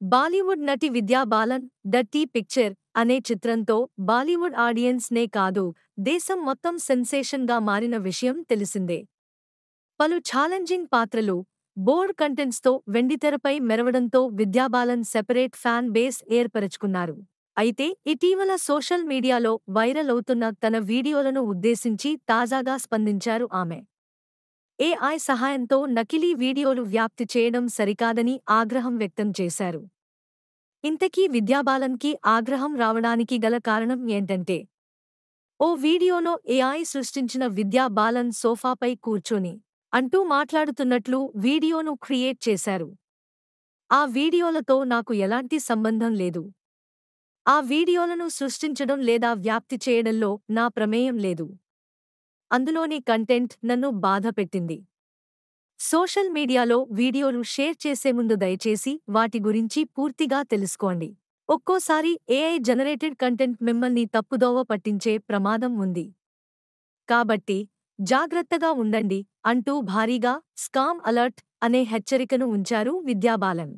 బాలీవుడ్ నటి విద్యా balun dirty picture అనే చిత్రంతో బాలీవుడ్ ఆడియన్స్ నే కాదు దేశం మొత్తం సెన్సేషన్గా మారిన విషయం తెలిసిందే. పలు ఛాలెంజింగ్ పాత్రలు, బోల్డ్ కంటెంట్స్తో వెండితెరపై మెరవడంతో విద్యాబాలన్ సెపరేట్ ఫ్యాన్ బేస్ ఏర్పరచుకున్నారు. అయితే ఇటీవల సోషల్ మీడియాలో వైరల్ అవుతున్న తన వీడియోలను ఉద్దేశించి తాజాగా స్పందించారు ఆమె. ఏఐ సహాయంతో నకిలీ వీడియోలు వ్యాప్తి చేయడం సరికాదని ఆగ్రహం వ్యక్తం చేశారు. ఇంతకీ విద్యాబాలన్కి ఆగ్రహం రావడానికి గల కారణం ఏంటంటే, ఓ వీడియోలో ఏఐ సృష్టించిన విద్యా బాలన్ సోఫాపై కూర్చొని అంటూ మాట్లాడుతున్నట్లు వీడియోను క్రియేట్ చేశారు. ఆ వీడియోలతో నాకు ఎలాంటి సంబంధం లేదు. ఆ వీడియోలను సృష్టించడం లేదా వ్యాప్తి చేయడంలో నా ప్రమేయం లేదు. అందులోని కంటెంట్ నన్ను బాధపెట్టింది. సోషల్ మీడియాలో వీడియోలు షేర్ చేసే ముందు దయచేసి వాటి గురించి పూర్తిగా తెలుసుకోండి. ఒక్కోసారి ఏఐ జనరేటెడ్ కంటెంట్ మిమ్మల్ని తప్పుదోవ పట్టించే ప్రమాదం ఉంది. కాబట్టి జాగ్రత్తగా ఉండండి అంటూ భారీగా స్కామ్ అలర్ట్ అనే హెచ్చరికను ఉంచారు విద్యాబాలన్.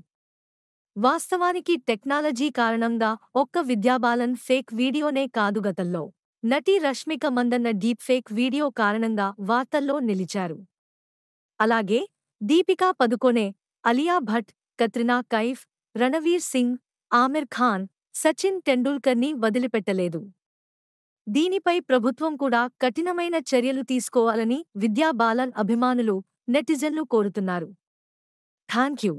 వాస్తవానికి టెక్నాలజీ కారణంగా ఒక్క విద్యాబాలన్ ఫేక్ వీడియోనే కాదు, గతంలో నటి Rashmika Mandanna deep fake video కారణంగా వార్తల్లో నిలిచారు. అలాగే దీపికా పదుకొనె, అలియా భట్, కత్రినా కైఫ్, రణవీర్ సింగ్, ఆమిర్ ఖాన్, సచిన్ టెండూల్కర్ని వదిలిపెట్టలేదు. దీనిపై ప్రభుత్వం కూడా కఠినమైన చర్యలు తీసుకోవాలని విద్యా బాలన్ అభిమానులు, నెటిజన్లు కోరుతున్నారు. థాంక్యూ.